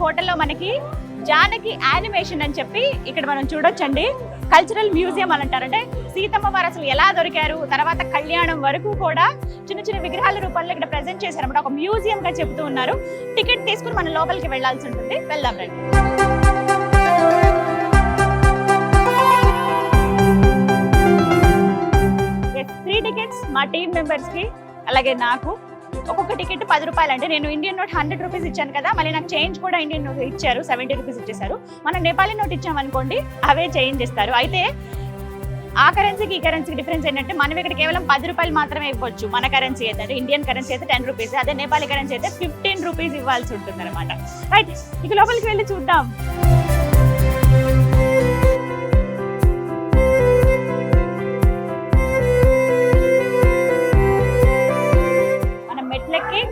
హోటల్లో మనకి జానకి యానిమేషన్ అని చెప్పి ఇక్కడ మనం చూడొచ్చండి. కల్చరల్ మ్యూజియం అని అంటారు. అంటే సీతమ్మ వారు అసలు ఎలా దొరికారు, తర్వాత కళ్యాణం వరకు కూడా చిన్న చిన్న విగ్రహాల రూపంలో ఇక్కడ ప్రెజెంట్ చేశారన్నమాట. ఒక మ్యూజియం గా చెప్తూ ఉన్నారు. టికెట్ తీసుకుని మనం లోపలికి వెళ్లాల్సి ఉంటుంది. వెళ్దాం రండి. 3 టికెట్స్ మా టీమ్ మెంబర్స్ కి, అలాగే నాకు. ఒక్కొక్క టికెట్ 10 రూపాయలు అండి. నేను ఇండియన్ నోట్ 100 రూపీస్ ఇచ్చాను కదా, మళ్ళీ నాకు చేంజ్ కూడా ఇండియన్ నోట్ ఇచ్చారు, 70 రూపీస్ ఇచ్చేసారు. మనం నేపాలీ నోట్ ఇచ్చామనుకోండి అవే చేంజ్ ఇస్తారు. అయితే ఆ కరెన్సీకి ఈ కరెన్సీకి డిఫరెన్స్ ఏంటంటే మనం ఇక్కడ కేవలం 10 రూపాయలు మాత్రమే ఇవ్వచ్చు. మన కరెన్సీ అయితే ఇండియన్ కరెన్సీ అయితే 10 రూపీస్, అదే నేపాలీ కరెన్సీ అయితే 15 రూపీస్ ఇవ్వాల్సి ఉంటుంది అనమాట. రైట్, ఇక లోపలికి వెళ్ళి చూద్దాం.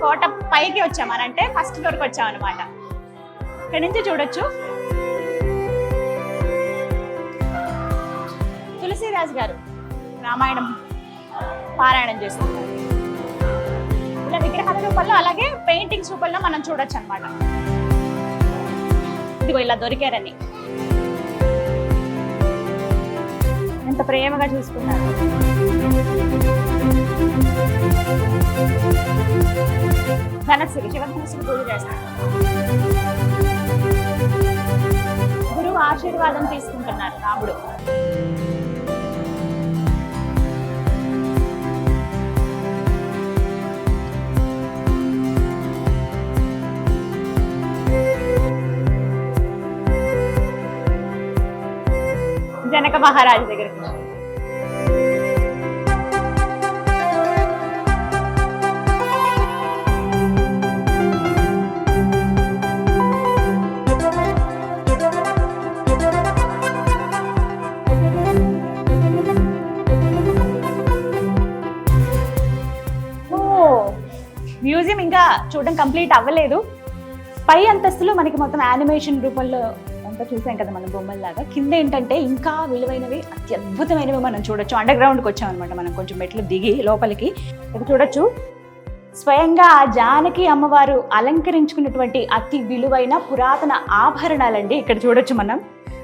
కోట పైకి వచ్చామనంటే ఫస్ట్ ఫ్లోర్కి వచ్చాం అనమాట. ఇక్కడ నుంచి చూడొచ్చు తులసిరాజు గారు రామాయణం పారాయణం చేస్తున్నారు. ఇలా విగ్రహాల రూపంలో అలాగే పెయింటింగ్స్ రూపంలో మనం చూడొచ్చు అనమాట. ఇదిగో ఇలా దొరికారని ఎంత ప్రేమగా చూసుకున్నారు. ధనస్సుకి శివధనస్సుకి పూజ చేస్తారు. గురువు ఆశీర్వాదం తీసుకుంటున్నారు రాముడు. జనక మహారాజు దగ్గరికి మ్యూజియం ఇంకా చూడడం కంప్లీట్ అవ్వలేదు. పై అంతస్తులో మనకి మొత్తం యానిమేషన్ రూపంలో అంతా చూసాం కదా మనం బొమ్మల్లాగా. కింద ఏంటంటే ఇంకా విలువైనవి అత్యద్భుతమైనవి మనం చూడొచ్చు. అండర్ గ్రౌండ్కి వచ్చాం అనమాట మనం, కొంచెం మెట్లు దిగి లోపలికి. ఇక్కడ చూడొచ్చు స్వయంగా జానకి అమ్మవారు అలంకరించుకున్నటువంటి అతి విలువైన పురాతన ఆభరణాలండి. ఇక్కడ చూడొచ్చు మనం.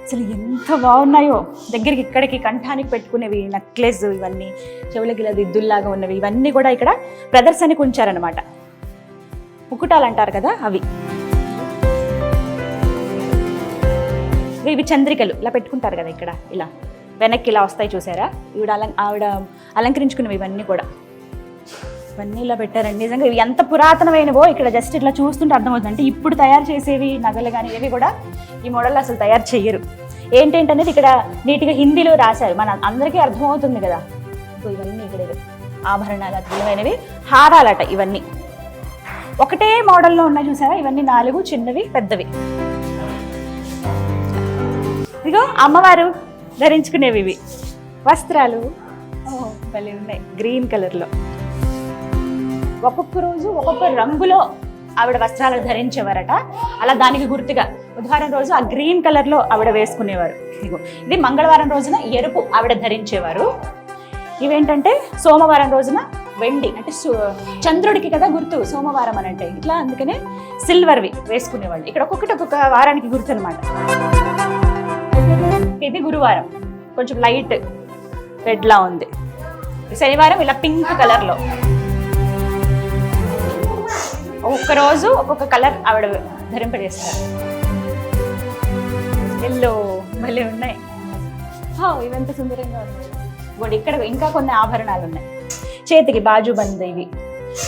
అసలు ఎంత బాగున్నాయో. దగ్గరికి ఇక్కడికి కంఠానికి పెట్టుకునేవి నెక్లెస్, ఇవన్నీ చెవులకి ఇలా దిద్దుల్లాగా ఉన్నవి, ఇవన్నీ కూడా ఇక్కడ ప్రదర్శనకు ఉంచారనమాట. ముకుటాలు అంటారు కదా అవి. ఇవి చంద్రికలు ఇలా పెట్టుకుంటారు కదా ఇక్కడ, ఇలా వెనక్కి ఇలా వస్తాయి చూసారా. ఆవిడ అలంకరించుకునేవి ఇవన్నీ కూడా, ఇవన్నీ ఇలా పెట్టారండి. నిజంగా ఇవి ఎంత పురాతనమైనవో ఇక్కడ జస్ట్ ఇట్లా చూస్తుంటే అర్థమవుతుంది. అంటే ఇప్పుడు తయారు చేసేవి నగలు కానీ ఏవి కూడా ఈ మోడల్లో అసలు తయారు చెయ్యరు. ఏంటనేది ఇక్కడ నీట్గా హిందీలో రాశారు, మన అందరికీ అర్థమవుతుంది కదా. సో ఇవన్నీ ఇక్కడ ఆభరణాలు అద్భుతమైనవి, హారాలట ఇవన్నీ. ఒకటే మోడల్లో ఉన్నాయి చూసారా. ఇవన్నీ 4 చిన్నవి పెద్దవి. ఇదిగో అమ్మవారు ధరించుకునేవి ఇవి వస్త్రాలు. భలే ఉన్నాయి, గ్రీన్ కలర్లో. ఒక్కొక్క రోజు ఒక్కొక్క రంగులో ఆవిడ వస్త్రాలు ధరించేవారట. అలా దానికి గుర్తుగా బుధవారం రోజు ఆ గ్రీన్ కలర్లో ఆవిడ వేసుకునేవారు. ఇది మంగళవారం రోజున ఎరుపు ఆవిడ ధరించేవారు. ఇవేంటంటే సోమవారం రోజున వెండి, అంటే చంద్రుడికి కదా గుర్తు సోమవారం అని అంటే, ఇట్లా అందుకనే సిల్వర్వి వేసుకునేవాళ్ళు. ఇక్కడ ఒక్కొక్కటి ఒక్కొక్క వారానికి గుర్తు అనమాట. ఇది గురువారం, కొంచెం లైట్ రెడ్లా ఉంది. శనివారం ఇలా పింక్ కలర్లో. ఒక్కొక్క రోజు ఒక్కొక్క కలర్ ఆవిడ ధరింపజేస్తారు. ఎల్లో భలే ఉన్నాయి. ఇవంత సుందరంగా ఉన్నాయి. ఇక్కడ ఇంకా కొన్ని ఆభరణాలు ఉన్నాయి. చేతికి బాజుబంద్, ఇవి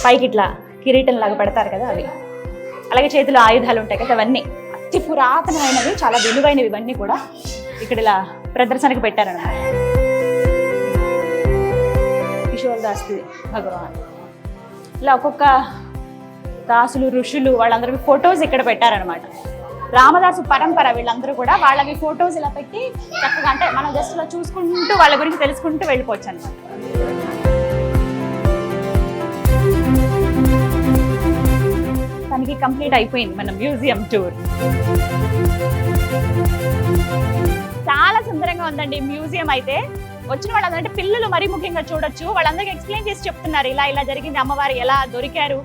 పైకి ఇట్లా కిరీటం లాగా పెడతారు కదా అవి. అలాగే చేతిలో ఆయుధాలు ఉంటాయి కదా, అవన్నీ అతి పురాతనమైనవి, చాలా విలువైనవి. ఇవన్నీ కూడా ఇక్కడ ఇలా ప్రదర్శనకు పెట్టారన్నమాట. కిషోర్ దాస్ భగవాన్, ఇలా ఒక్కొక్క దాసులు, ఋషులు, వాళ్ళందరికీ ఫొటోస్ ఇక్కడ పెట్టారనమాట. రామదాసు పరంపర వీళ్ళందరూ కూడా వాళ్ళకి ఫొటోస్ ఇలా పెట్టి చక్కగా, అంటే మనం జస్ట్ ఇలా చూసుకుంటూ వాళ్ళ గురించి తెలుసుకుంటూ వెళ్ళిపోవచ్చు అనమాట. తనకి కంప్లీట్ అయిపోయింది మన మ్యూజియం టూర్. చాలా సుందరంగా ఉందండి మ్యూజియం అయితే. వచ్చిన వాళ్ళందరంటే పిల్లలు మరీ ముఖ్యంగా చూడొచ్చు. వాళ్ళందరికీ ఎక్స్ప్లెయిన్ చేసి చెప్తున్నారు ఇలా ఇలా జరిగింది, అమ్మవారు ఎలా దొరికారు,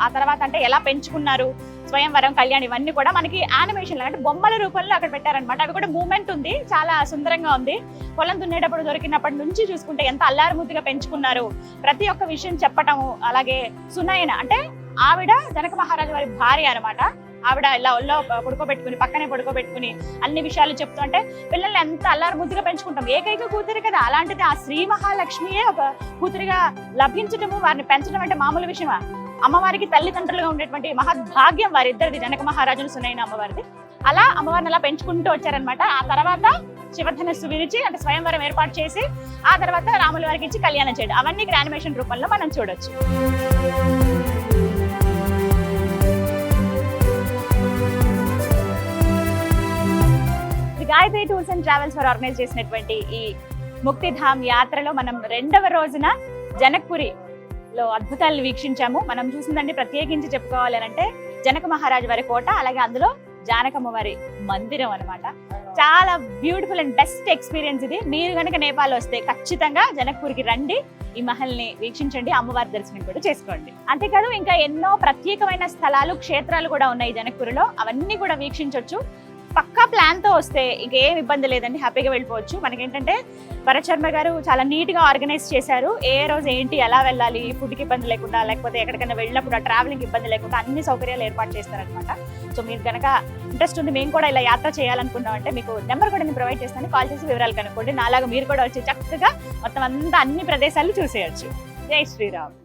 ఆ తర్వాత అంటే ఎలా పెంచుకున్నారు. స్వయంవరం, కళ్యాణ్ ఇవన్నీ కూడా మనకి యానిమేషన్ అంటే బొమ్మల రూపంలో అక్కడ పెట్టారనమాట. అవి కూడా మూమెంట్ ఉంది, చాలా సుందరంగా ఉంది. పొలం దున్నేటప్పుడు దొరికినప్పటి నుంచి చూసుకుంటే ఎంత అల్లారు ముద్దుగా పెంచుకున్నారు, ప్రతి ఒక్క విషయం చెప్పటము. అలాగే సునయన అంటే ఆవిడ జనక మహారాజు వారి భార్య అనమాట. ఆవిడ ఇలా ఒళ్ళో పడుకోబెట్టుకుని పక్కనే పడుకోబెట్టుకుని అన్ని విషయాలు చెప్తూ అంటే పిల్లల్ని ఎంత అల్లారు ముద్దుగా పెంచుకుంటాం. ఏకైక కూతురు కదా, అలాంటిది ఆ శ్రీ మహాలక్ష్మియే ఒక కూతురిగా లభించటము, వారిని పెంచడం అంటే మామూలు విషయమా? అమ్మవారికి తల్లిదండ్రులుగా ఉండేటువంటి మహద్భాగ్యం వారిద్దరిది, జనక మహారాజును సునయన అమ్మవారిది. అలా అమ్మవారిని అలా పెంచుకుంటూ వచ్చారనమాట. ఆ తర్వాత శివధనస్సు విరిచి అంటే స్వయంవరం ఏర్పాటు చేసి ఆ తర్వాత రాముల వారికి ఇచ్చి కళ్యాణం చేయడం, అవన్నీ యానిమేషన్ రూపంలో మనం చూడొచ్చు. గాయత్రి టూర్స్ అండ్ ట్రావెల్స్ వారు ఆర్గనైజ్ చేసినటువంటి ఈ ముక్తిధామ్ యాత్రలో మనం 2వ రోజున జనక్పురిలో అద్భుతాలు వీక్షించాము. మనం చూసిందండి ప్రత్యేకించి చెప్పుకోవాలి అంటే జనక మహారాజు వారి కోట, అలాగే అందులో జానకమ్మ వారి మందిరం అనమాట. చాలా బ్యూటిఫుల్ అండ్ బెస్ట్ ఎక్స్పీరియన్స్ ఇది. మీరు కనుక నేపాల్ వస్తే ఖచ్చితంగా జనక్పూర్కి రండి, ఈ మహల్ని వీక్షించండి, అమ్మవారి దర్శనం కూడా చేసుకోండి. అంతేకాదు ఇంకా ఎన్నో ప్రత్యేకమైన స్థలాలు, క్షేత్రాలు కూడా ఉన్నాయి జనక్పూర్లో, అవన్నీ కూడా వీక్షించవచ్చు. పక్కా ప్లాన్తో వస్తే ఇంకేం ఇబ్బంది లేదండి, హ్యాపీగా వెళ్ళిపోవచ్చు. మనకేంటంటే భరత్ శర్మ గారు చాలా నీట్గా ఆర్గనైజ్ చేశారు. ఏ రోజు ఏంటి, ఎలా వెళ్ళాలి, ఫుడ్కి ఇబ్బంది లేకుండా, లేకపోతే ఎక్కడికైనా వెళ్ళినప్పుడు ఆ ట్రావెలింగ్ ఇబ్బంది లేకుండా అన్ని సౌకర్యాలు ఏర్పాటు చేస్తారనమాట. సో మీరు కనుక ఇంట్రెస్ట్ ఉంది, మేము కూడా ఇలా యాత్ర చేయాలనుకున్నాం అంటే మీకు నెంబర్ కూడా నేను ప్రొవైడ్ చేస్తాను, కాల్ చేసి వివరాలు కనుక్కోండి. నాలాగా మీరు కూడా వచ్చి చక్కగా మొత్తం అంతా అన్ని ప్రదేశాలు చూసేయచ్చు. జై శ్రీరామ్.